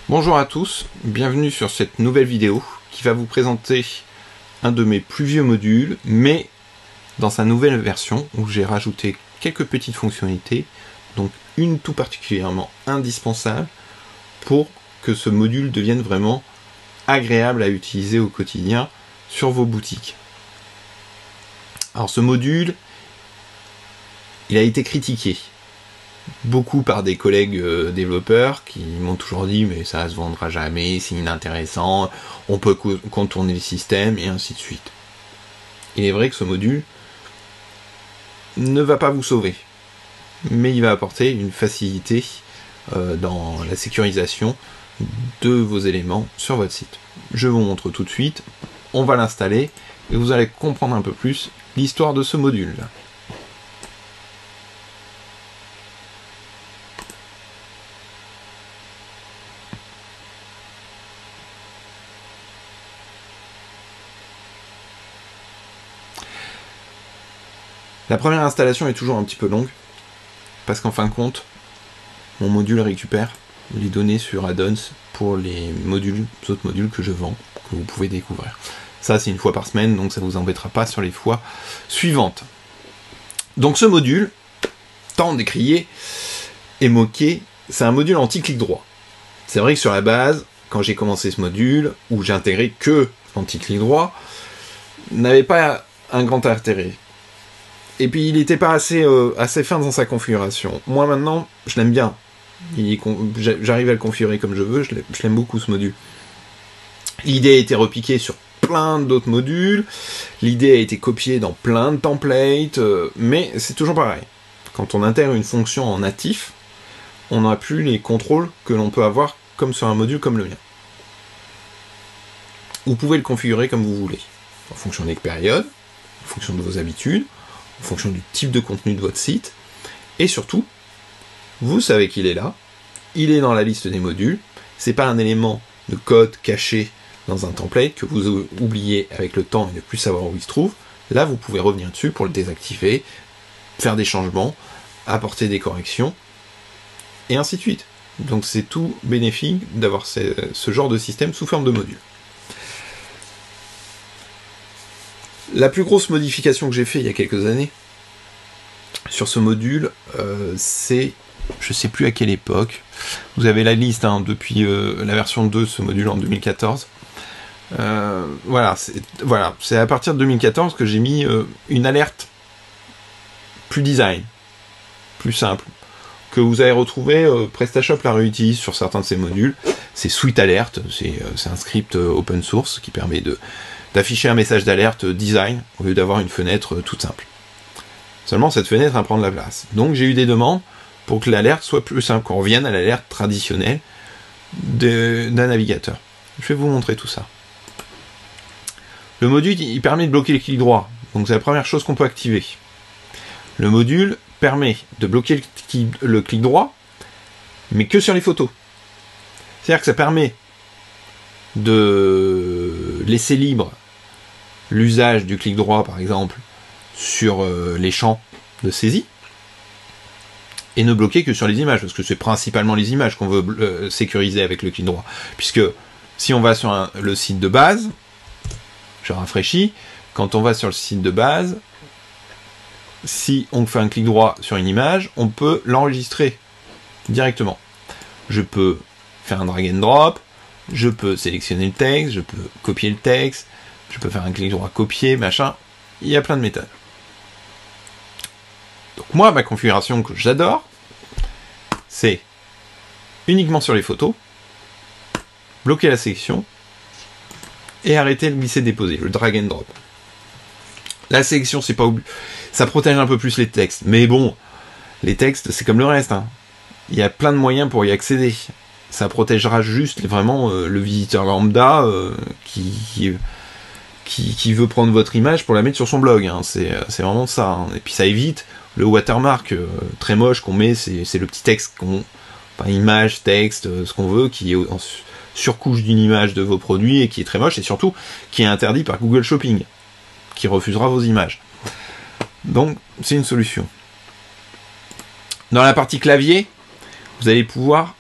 Bonjour à tous, bienvenue sur cette nouvelle vidéo qui va vous présenter un de mes plus vieux modules, mais dans sa nouvelle version où j'ai rajouté quelques petites fonctionnalités, donc une tout particulièrement indispensable pour que ce module devienne vraiment agréable à utiliser au quotidien sur vos boutiques. Alors ce module, il a été critiqué beaucoup par des collègues développeurs qui m'ont toujours dit mais ça se vendra jamais, c'est inintéressant, on peut contourner le système et ainsi de suite. Il est vrai que ce module ne va pas vous sauver, mais il va apporter une facilité dans la sécurisation de vos éléments sur votre site. Je vous montre tout de suite, on va l'installer et vous allez comprendre un peu plus l'histoire de ce module. La première installation est toujours un petit peu longue, parce qu'en fin de compte, mon module récupère les données sur add-ons pour les autres modules que je vends, que vous pouvez découvrir. Ça, c'est une fois par semaine, donc ça ne vous embêtera pas sur les fois suivantes. Donc ce module, tant décrié et moqué, c'est un module anti-clic droit. C'est vrai que sur la base, quand j'ai commencé ce module, où j'ai intégré que l'anti-clic droit, n'avait pas un grand intérêt. Et puis il n'était pas assez fin dans sa configuration. Moi maintenant, je l'aime bien. J'arrive à le configurer comme je veux, je l'aime beaucoup ce module. L'idée a été repiquée sur plein d'autres modules, l'idée a été copiée dans plein de templates, mais c'est toujours pareil. Quand on intègre une fonction en natif, on n'a plus les contrôles que l'on peut avoir comme sur un module comme le mien. Vous pouvez le configurer comme vous voulez, en fonction des périodes, en fonction de vos habitudes, en fonction du type de contenu de votre site, et surtout, vous savez qu'il est là, il est dans la liste des modules, c'est pas un élément de code caché dans un template que vous oubliez avec le temps et ne plus savoir où il se trouve. Là, vous pouvez revenir dessus pour le désactiver, faire des changements, apporter des corrections, et ainsi de suite. Donc c'est tout bénéfique d'avoir ce genre de système sous forme de module. La plus grosse modification que j'ai fait il y a quelques années sur ce module, c'est, je sais plus à quelle époque, vous avez la liste depuis la version 2 de ce module en 2014. Voilà, c'est à partir de 2014 que j'ai mis une alerte plus design, plus simple, que vous allez retrouver, PrestaShop la réutilise sur certains de ces modules. C'est Sweet Alert, c'est un script open source qui permet d'afficher un message d'alerte design au lieu d'avoir une fenêtre toute simple. Seulement cette fenêtre va prendre la place. Donc j'ai eu des demandes pour que l'alerte soit plus simple, qu'on revienne à l'alerte traditionnelle d'un navigateur. Je vais vous montrer tout ça. Le module, il permet de bloquer les clics droits, donc c'est la première chose qu'on peut activer. Le module permet de bloquer le clic droit, mais que sur les photos. C'est-à-dire que ça permet de laisser libre l'usage du clic droit, par exemple, sur les champs de saisie, et ne bloquer que sur les images, parce que c'est principalement les images qu'on veut sécuriser avec le clic droit. Puisque si on va sur le site de base, je rafraîchis, quand on va sur le site de base, si on fait un clic droit sur une image, on peut l'enregistrer directement. Je peux faire un drag and drop, je peux sélectionner le texte, je peux copier le texte, je peux faire un clic droit copier, machin, il y a plein de méthodes. Donc moi, ma configuration que j'adore, c'est uniquement sur les photos, bloquer la sélection, et arrêter le glisser-déposer, le drag and drop. La sélection, c'est pas obligé. Ça protège un peu plus les textes, mais bon, les textes, c'est comme le reste. Il y a plein de moyens pour y accéder. Ça protégera juste vraiment le visiteur lambda qui veut prendre votre image pour la mettre sur son blog. C'est vraiment ça. Et puis ça évite le watermark très moche qu'on met, c'est le petit texte enfin image, texte, ce qu'on veut, qui est en surcouche d'une image de vos produits et qui est très moche, et surtout qui est interdit par Google Shopping, qui refusera vos images. Donc c'est une solution. Dans la partie clavier, vous allez pouvoir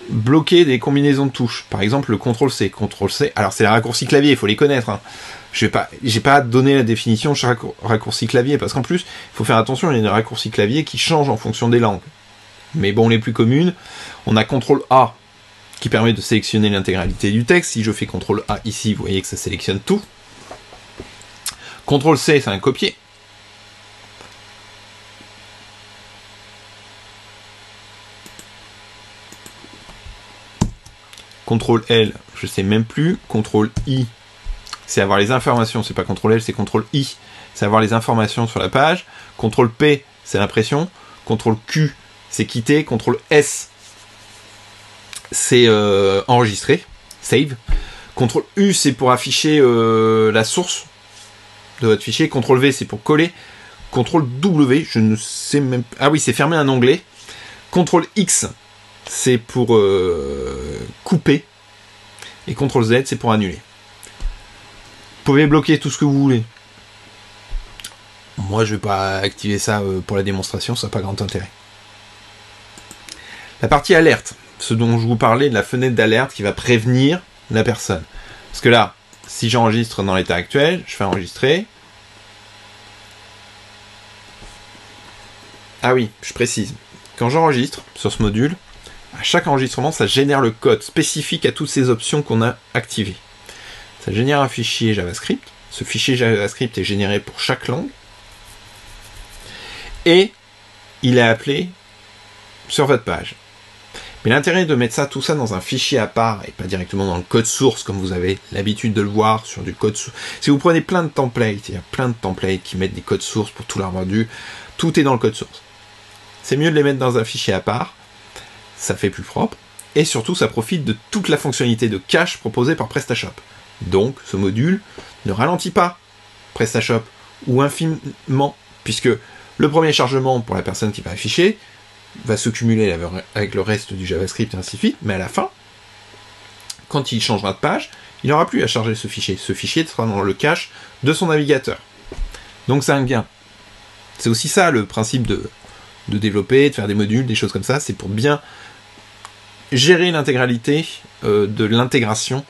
bloquer des combinaisons de touches. Par exemple, le CTRL-C. CTRL-C, alors c'est les raccourcis clavier, il faut les connaître. Hein. J'ai pas donné la définition de chaque raccourci clavier, parce qu'en plus, il faut faire attention, il y a des raccourcis clavier qui changent en fonction des langues. Mais bon, les plus communes, on a CTRL-A, qui permet de sélectionner l'intégralité du texte. Si je fais CTRL-A ici, vous voyez que ça sélectionne tout. CTRL-C, c'est un copier. CTRL-L, je sais même plus. CTRL-I, c'est avoir les informations. C'est pas CTRL-L, c'est CTRL-I. C'est avoir les informations sur la page. CTRL-P, c'est l'impression. CTRL-Q, c'est quitter. CTRL-S, c'est enregistrer. Save. CTRL-U, c'est pour afficher la source de votre fichier. CTRL-V, c'est pour coller. CTRL-W, je ne sais même pas. Ah oui, c'est fermer un onglet. CTRL-X, c'est pour couper. Et CTRL-Z, c'est pour annuler. Vous pouvez bloquer tout ce que vous voulez. Moi, je ne vais pas activer ça pour la démonstration, ça n'a pas grand intérêt. La partie alerte, ce dont je vous parlais, de la fenêtre d'alerte qui va prévenir la personne. Parce que là, si j'enregistre dans l'état actuel, je fais enregistrer. Ah oui, je précise. Quand j'enregistre sur ce module, à chaque enregistrement, ça génère le code spécifique à toutes ces options qu'on a activées. Ça génère un fichier JavaScript. Ce fichier JavaScript est généré pour chaque langue. Et il est appelé sur votre page. Mais l'intérêt de mettre tout ça dans un fichier à part et pas directement dans le code source comme vous avez l'habitude de le voir sur du code source. Si vous prenez plein de templates, il y a plein de templates qui mettent des codes sources pour tout leur module, tout est dans le code source. C'est mieux de les mettre dans un fichier à part, ça fait plus propre, et surtout ça profite de toute la fonctionnalité de cache proposée par PrestaShop. Donc ce module ne ralentit pas PrestaShop, ou infiniment, puisque le premier chargement pour la personne qui va afficher va se cumuler avec le reste du JavaScript et ainsi de suite, mais à la fin, quand il changera de page, il n'aura plus à charger ce fichier. Ce fichier sera dans le cache de son navigateur. Donc c'est un gain. C'est aussi ça le principe de développer, de faire des modules, des choses comme ça, c'est pour bien gérer l'intégralité de l'intégration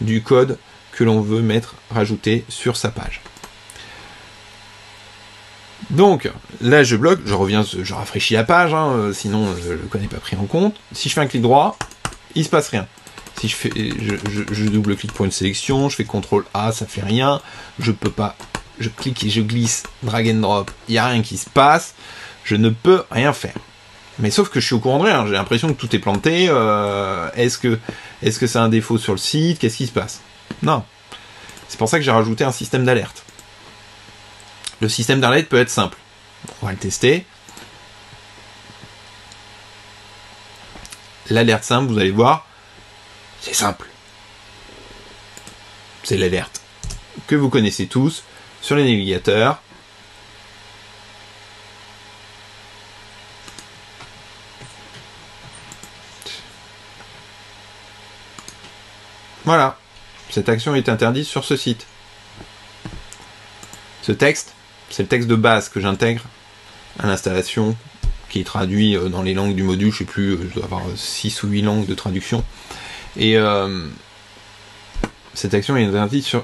du code que l'on veut rajouter sur sa page. Donc, là je bloque, je rafraîchis la page, hein, sinon le code n'est pas pris en compte. Si je fais un clic droit, il se passe rien. Si je double-clique pour une sélection, je fais CTRL-A, ça fait rien. Je peux pas, je clique et je glisse, drag and drop, il n'y a rien qui se passe. Je ne peux rien faire. Mais sauf que je suis au courant de rien, j'ai l'impression que tout est planté. Est-ce que c'est un défaut sur le site? Qu'est-ce qui se passe? Non. C'est pour ça que j'ai rajouté un système d'alerte. Le système d'alerte peut être simple. On va le tester. L'alerte simple, vous allez voir, c'est simple. C'est l'alerte que vous connaissez tous sur les navigateurs. Voilà. Cette action est interdite sur ce site. Ce texte, c'est le texte de base que j'intègre à l'installation, qui est traduit dans les langues du module, je sais plus, je dois avoir 6 ou 8 langues de traduction. Et cette action est interdite sur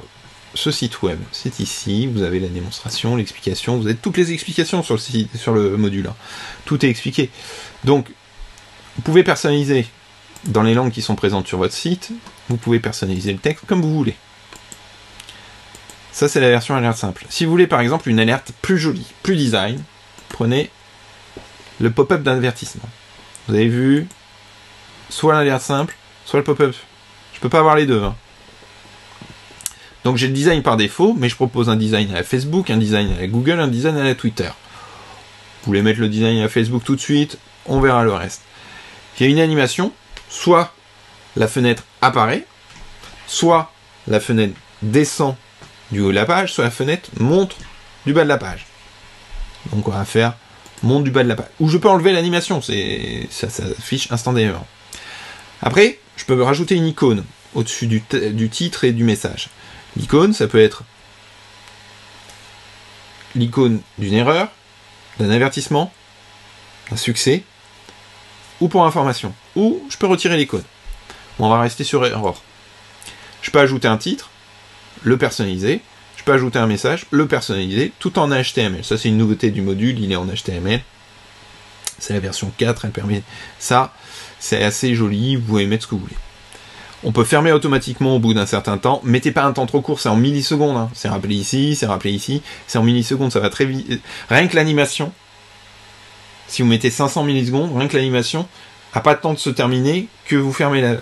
ce site web. C'est ici, vous avez la démonstration, l'explication, vous avez toutes les explications sur le site, sur le module. Hein. Tout est expliqué. Donc, vous pouvez personnaliser dans les langues qui sont présentes sur votre site, vous pouvez personnaliser le texte comme vous voulez. Ça, c'est la version alerte simple. Si vous voulez, par exemple, une alerte plus jolie, plus design, prenez le pop-up d'avertissement. Vous avez vu, soit l'alerte simple, soit le pop-up. Je peux pas avoir les deux. Hein. Donc j'ai le design par défaut, mais je propose un design à la Facebook, un design à la Google, un design à la Twitter. Vous voulez mettre le design à la Facebook tout de suite, on verra le reste. Il y a une animation, soit la fenêtre apparaît, soit la fenêtre descend du haut de la page, soit la fenêtre monte du bas de la page. Donc on va faire monte du bas de la page. Ou je peux enlever l'animation, ça s'affiche instantanément. Après, je peux rajouter une icône au-dessus du titre et du message. L'icône, ça peut être l'icône d'une erreur, d'un avertissement, un succès, ou pour information, ou je peux retirer les codes. On va rester sur error. Je peux ajouter un titre, le personnaliser, je peux ajouter un message, le personnaliser, tout en HTML. Ça, c'est une nouveauté du module, il est en HTML. C'est la version 4, elle permet ça. C'est assez joli, vous pouvez mettre ce que vous voulez. On peut fermer automatiquement au bout d'un certain temps. Mettez pas un temps trop court, c'est en millisecondes. Hein. C'est rappelé ici, c'est rappelé ici. C'est en millisecondes, ça va très vite. Rien que l'animation, si vous mettez 500 millisecondes, rien que l'animation n'a pas de temps de se terminer que vous fermez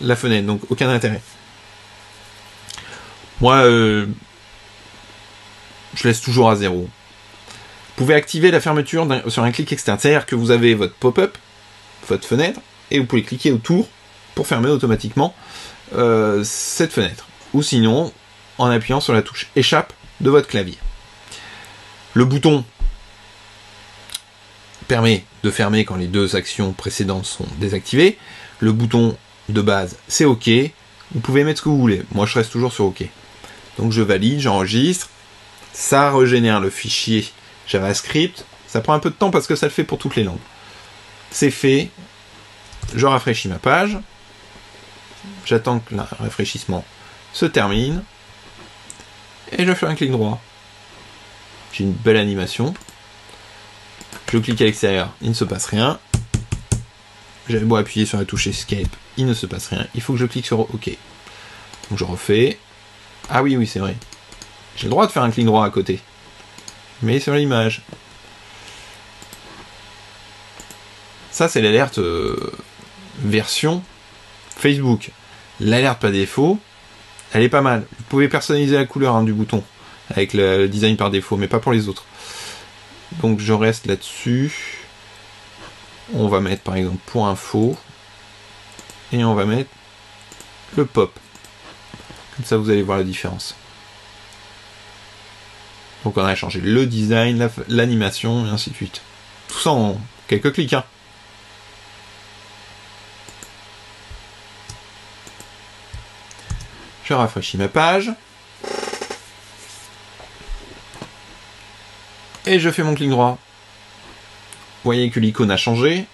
la fenêtre. Donc aucun intérêt. Moi, je laisse toujours à 0. Vous pouvez activer la fermeture sur un clic externe. C'est-à-dire que vous avez votre pop-up, votre fenêtre, et vous pouvez cliquer autour pour fermer automatiquement cette fenêtre. Ou sinon, en appuyant sur la touche échappe de votre clavier. Le bouton permet de fermer quand les deux actions précédentes sont désactivées. Le bouton de base, c'est OK. Vous pouvez mettre ce que vous voulez. Moi, je reste toujours sur OK. Donc, je valide, j'enregistre. Ça régénère le fichier JavaScript. Ça prend un peu de temps parce que ça le fait pour toutes les langues. C'est fait. Je rafraîchis ma page. J'attends que le rafraîchissement se termine. Et je fais un clic droit. J'ai une belle animation. Je clique à l'extérieur, il ne se passe rien. J'avais beau appuyer sur la touche Escape, il ne se passe rien. Il faut que je clique sur OK. Donc je refais. Ah oui, c'est vrai. J'ai le droit de faire un clic droit à côté. Mais sur l'image. Ça, c'est l'alerte version Facebook. L'alerte par défaut, elle est pas mal. Vous pouvez personnaliser la couleur du bouton avec le design par défaut, mais pas pour les autres. Donc je reste là-dessus. On va mettre par exemple pour info. Et on va mettre le pop. Comme ça vous allez voir la différence. Donc on a changé le design, l'animation et ainsi de suite. Tout ça en quelques clics. Hein. Je rafraîchis ma page. Et je fais mon clic droit. Vous voyez que l'icône a changé.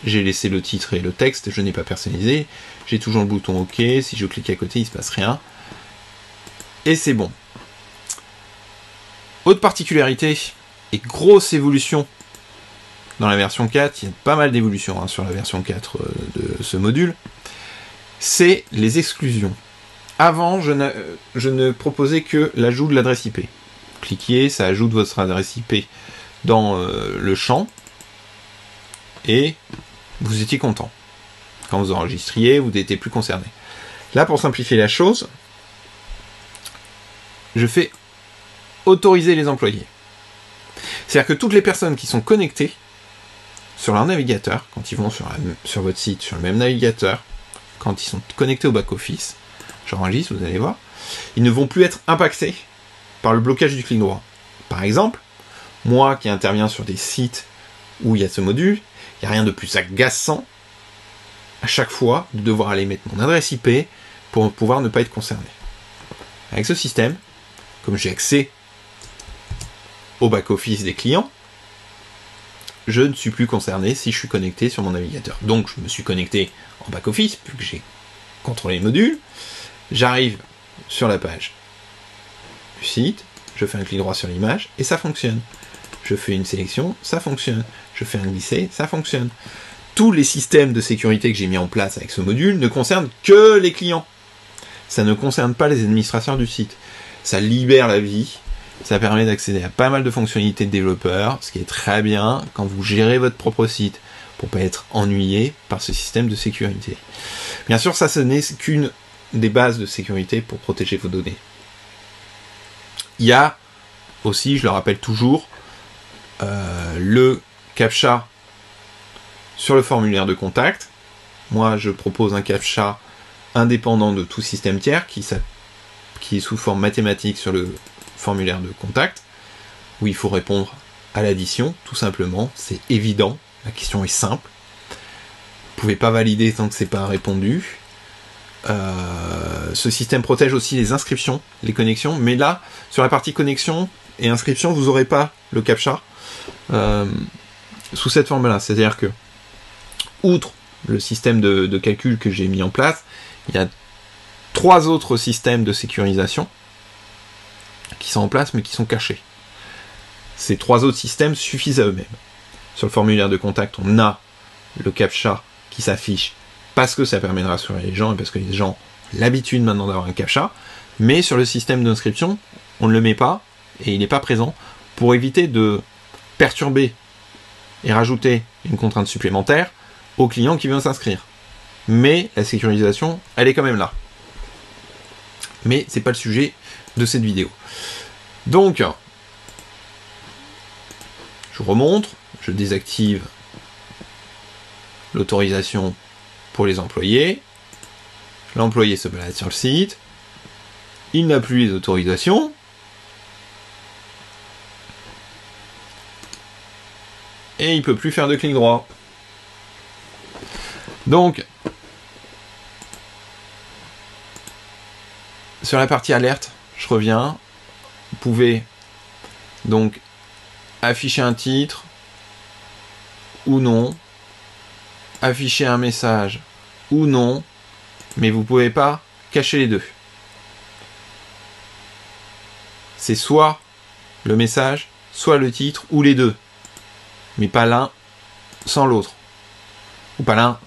J'ai laissé le titre et le texte, je n'ai pas personnalisé. J'ai toujours le bouton OK. Si je clique à côté, il ne se passe rien. Et c'est bon. Autre particularité et grosse évolution dans la version 4, il y a pas mal d'évolutions sur la version 4 de ce module, c'est les exclusions. Avant, je ne proposais que l'ajout de l'adresse IP. Cliquez, ça ajoute votre adresse IP dans le champ et vous étiez content. Quand vous enregistriez, vous n'étiez plus concerné. Là, pour simplifier la chose, je fais autoriser les employés. C'est-à-dire que toutes les personnes qui sont connectées sur leur navigateur, quand ils vont sur votre site, sur le même navigateur, quand ils sont connectés au back-office, j'enregistre, vous allez voir, ils ne vont plus être impactés par le blocage du clic droit. Par exemple, moi qui interviens sur des sites où il y a ce module, il n'y a rien de plus agaçant à chaque fois de devoir aller mettre mon adresse IP pour pouvoir ne pas être concerné. Avec ce système, comme j'ai accès au back-office des clients, je ne suis plus concerné si je suis connecté sur mon navigateur. Donc je me suis connecté en back-office, vu que j'ai contrôlé le module, j'arrive sur la page du site, je fais un clic droit sur l'image, et ça fonctionne. Je fais une sélection, ça fonctionne. Je fais un glisser, ça fonctionne. Tous les systèmes de sécurité que j'ai mis en place avec ce module ne concernent que les clients. Ça ne concerne pas les administrateurs du site. Ça libère la vie, ça permet d'accéder à pas mal de fonctionnalités de développeurs, ce qui est très bien quand vous gérez votre propre site, pour pas être ennuyé par ce système de sécurité. Bien sûr, ça, ce n'est qu'une des bases de sécurité pour protéger vos données. Il y a aussi, je le rappelle toujours, le CAPTCHA sur le formulaire de contact. Moi, je propose un CAPTCHA indépendant de tout système tiers qui est sous forme mathématique sur le formulaire de contact, où il faut répondre à l'addition, tout simplement. C'est évident, la question est simple. Vous ne pouvez pas valider tant que c'est pas répondu. Ce système protège aussi les inscriptions, les connexions, mais là, sur la partie connexion et inscription, vous n'aurez pas le CAPTCHA. sous cette forme-là. C'est-à-dire que, outre le système de calcul que j'ai mis en place, il y a 3 autres systèmes de sécurisation qui sont en place mais qui sont cachés. Ces 3 autres systèmes suffisent à eux-mêmes. Sur le formulaire de contact, on a le CAPTCHA qui s'affiche parce que ça permet de rassurer les gens et parce que les gens ont l'habitude maintenant d'avoir un CAPTCHA, mais sur le système d'inscription, on ne le met pas et il n'est pas présent pour éviter de perturber et rajouter une contrainte supplémentaire au client qui vient s'inscrire. Mais la sécurisation, elle est quand même là. Mais c'est pas le sujet de cette vidéo. Donc, je remonte, je désactive l'autorisation pour les employés. L'employé se balade sur le site. Il n'a plus les autorisations. Et il ne peut plus faire de clic droit. Donc, sur la partie alerte, je reviens. Vous pouvez donc afficher un titre ou non, afficher un message ou non, mais vous ne pouvez pas cacher les deux. C'est soit le message, soit le titre, ou les deux. Mais pas l'un sans l'autre. Ou pas l'un,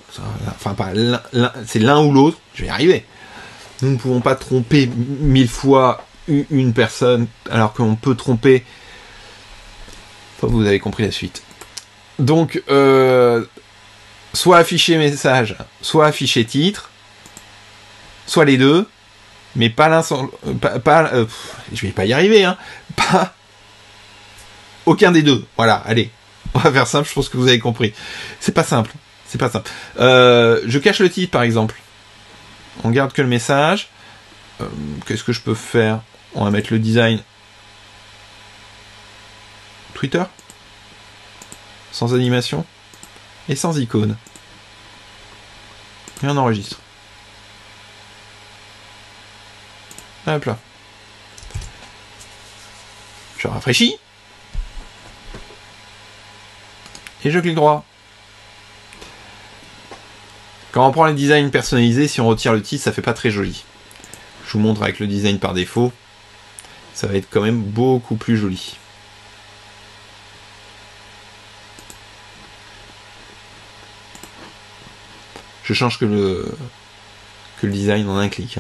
enfin pas l'un, c'est l'un ou l'autre, je vais y arriver. Nous ne pouvons pas tromper 1000 fois une personne, alors qu'on peut tromper... Enfin, vous avez compris la suite. Donc, soit afficher message, soit afficher titre, soit les deux, mais pas l'un sans... je vais pas y arriver, hein. Pas... Aucun des deux. Voilà, allez. On va faire simple, je pense que vous avez compris. C'est pas simple. C'est pas simple. Je cache le titre, par exemple. On garde que le message. Qu'est-ce que je peux faire? On va mettre le design Twitter. Sans animation. Et sans icône. Et on enregistre. Hop là. Je rafraîchis. Et je clique droit. Quand on prend les designs personnalisés, si on retire le titre, ça fait pas très joli. Je vous montre avec le design par défaut. Ça va être quand même beaucoup plus joli. Je change que le design en un clic.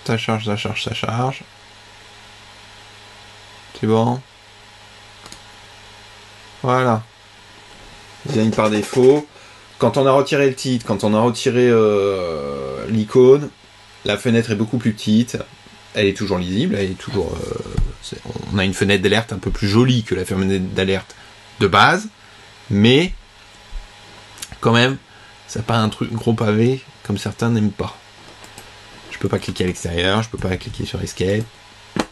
Ça charge, ça charge, ça charge. C'est bon. Voilà. Design par défaut. Quand on a retiré le titre, quand on a retiré l'icône, la fenêtre est beaucoup plus petite. Elle est toujours lisible. Elle est toujours. On a une fenêtre d'alerte un peu plus jolie que la fenêtre d'alerte de base, mais quand même, ça n'a pas un truc gros pavé comme certains n'aiment pas. Je peux pas cliquer à l'extérieur, je peux pas cliquer sur Escape,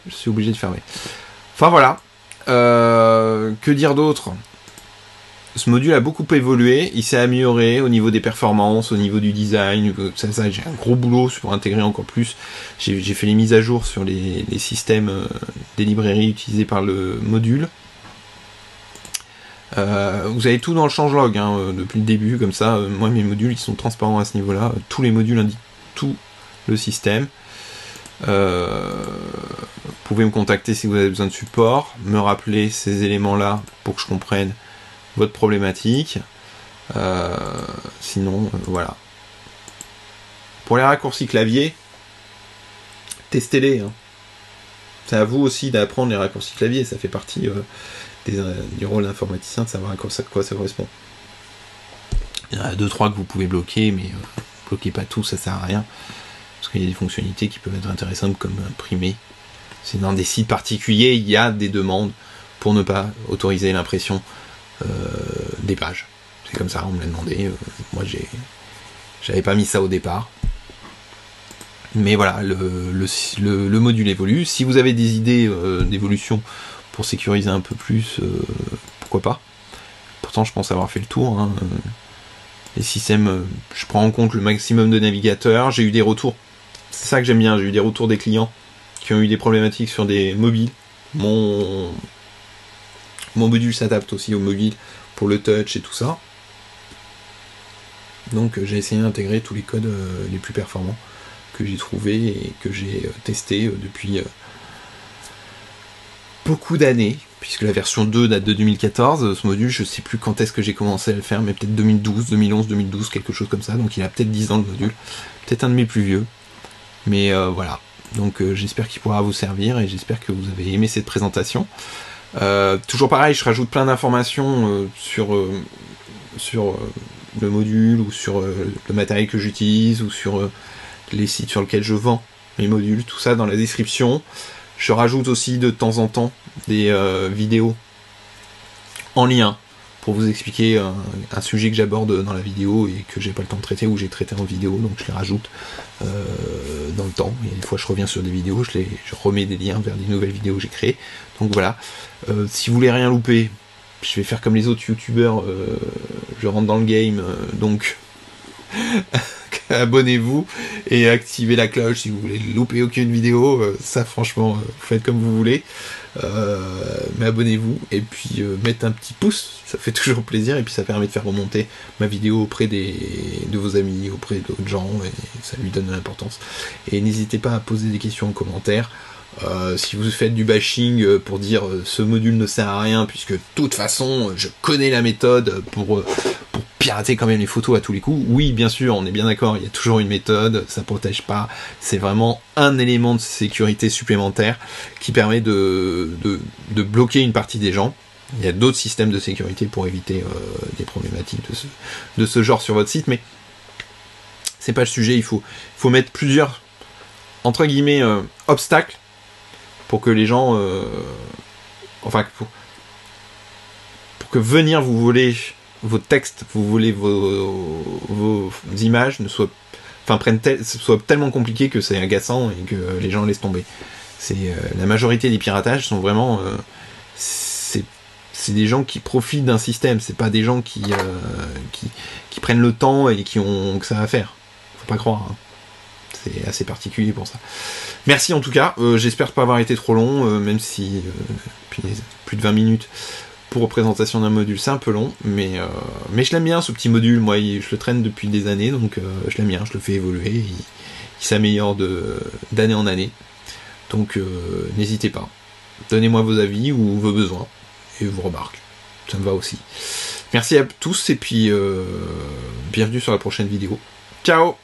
je suis obligé de fermer. Enfin voilà, que dire d'autre? Ce module a beaucoup évolué, il s'est amélioré au niveau des performances, au niveau du design, ça j'ai un gros boulot pour intégrer encore plus. J'ai fait les mises à jour sur les systèmes des librairies utilisées par le module. Vous avez tout dans le changelog hein, depuis le début, comme ça, moi mes modules ils sont transparents à ce niveau-là, tous les modules indiquent tout le système. Vous pouvez me contacter si vous avez besoin de support, me rappeler ces éléments-là pour que je comprenne votre problématique. Sinon, voilà. Pour les raccourcis clavier, testez-les. Hein. C'est à vous aussi d'apprendre les raccourcis clavier, ça fait partie du rôle d'informaticien de savoir à quoi ça correspond. Il y en a 2-3 que vous pouvez bloquer, mais bloquez pas tout, ça sert à rien. Parce qu'il y a des fonctionnalités qui peuvent être intéressantes comme imprimer. C'est dans des sites particuliers, il y a des demandes pour ne pas autoriser l'impression des pages. C'est comme ça, on me l'a demandé. Moi, j'avais pas mis ça au départ. Mais voilà, le module évolue. Si vous avez des idées d'évolution pour sécuriser un peu plus, pourquoi pas. Pourtant, je pense avoir fait le tour. Hein. Les systèmes, je prends en compte le maximum de navigateurs. J'ai eu des retours. C'est ça que j'aime bien. J'ai eu des retours des clients qui ont eu des problématiques sur des mobiles. Mon module s'adapte aussi au mobile pour le touch et tout ça. Donc j'ai essayé d'intégrer tous les codes les plus performants que j'ai trouvés et que j'ai testé depuis beaucoup d'années, puisque la version 2 date de 2014. Ce module, je sais plus quand est-ce que j'ai commencé à le faire, mais peut-être 2012, 2011, 2012, quelque chose comme ça. Donc il a peut-être 10 ans le module, peut-être un de mes plus vieux. Mais voilà, donc j'espère qu'il pourra vous servir et j'espère que vous avez aimé cette présentation. Toujours pareil, je rajoute plein d'informations sur le module ou sur le matériel que j'utilise ou sur les sites sur lesquels je vends mes modules, tout ça dans la description. Je rajoute aussi de temps en temps des vidéos en lien pour vous expliquer un sujet que j'aborde dans la vidéo et que j'ai pas le temps de traiter ou j'ai traité en vidéo, donc je les rajoute dans le temps. Et des fois je reviens sur des vidéos, je remets des liens vers des nouvelles vidéos que j'ai créées. Donc voilà, si vous voulez rien louper, je vais faire comme les autres youtubeurs, je rentre dans le game, donc abonnez-vous et activez la cloche si vous voulez louper aucune vidéo. Ça franchement, vous faites comme vous voulez, mais abonnez-vous et puis mettez un petit pouce, ça fait toujours plaisir et puis ça permet de faire remonter ma vidéo auprès de vos amis, auprès d'autres gens, et ça lui donne de l'importance. Et n'hésitez pas à poser des questions en commentaire. Si vous faites du bashing pour dire ce module ne sert à rien puisque de toute façon je connais la méthode pour pirater quand même les photos à tous les coups, oui bien sûr, on est bien d'accord, il y a toujours une méthode, ça protège pas, c'est vraiment un élément de sécurité supplémentaire qui permet de bloquer une partie des gens. Il y a d'autres systèmes de sécurité pour éviter des problématiques de ce genre sur votre site, mais c'est pas le sujet. Il faut mettre plusieurs entre guillemets obstacles pour que les gens pour que venir vous voler vos textes, vous voler vos images soit tellement compliqué que c'est agaçant et que les gens laissent tomber. C'est la majorité des piratages sont vraiment c'est des gens qui profitent d'un système, c'est pas des gens qui prennent le temps et qui ont que ça à faire. Faut pas croire, hein. C'est assez particulier pour ça. Merci en tout cas, j'espère pas avoir été trop long, même si plus de 20 minutes pour représentation d'un module, c'est un peu long, mais je l'aime bien ce petit module, moi je le traîne depuis des années, donc je l'aime bien, je le fais évoluer, il s'améliore d'année en année, donc n'hésitez pas, donnez-moi vos avis ou vos besoins, et vos remarques, ça me va aussi. Merci à tous, et puis bienvenue sur la prochaine vidéo. Ciao!